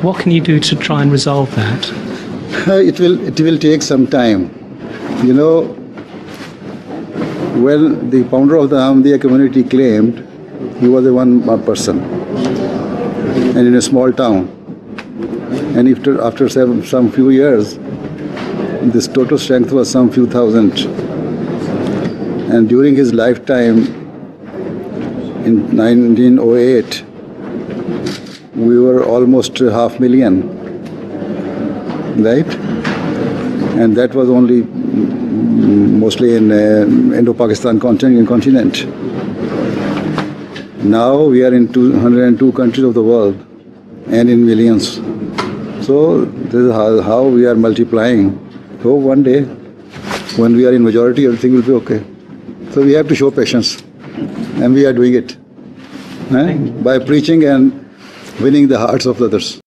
What can you do to try and resolve that? It will take some time. You know, when the founder of the Ahmadiyya community claimed he was a one person and in a small town, and after some few years this total strength was some few thousand, and during his lifetime in 1908 we were almost 500,000, right? And that was only mostly in Indo-Pakistan continent. Now we are in 202 countries of the world and in millions. So this is how we are multiplying. So one day when we are in majority, everything will be okay. So we have to show patience, and we are doing it by preaching and winning the hearts of others.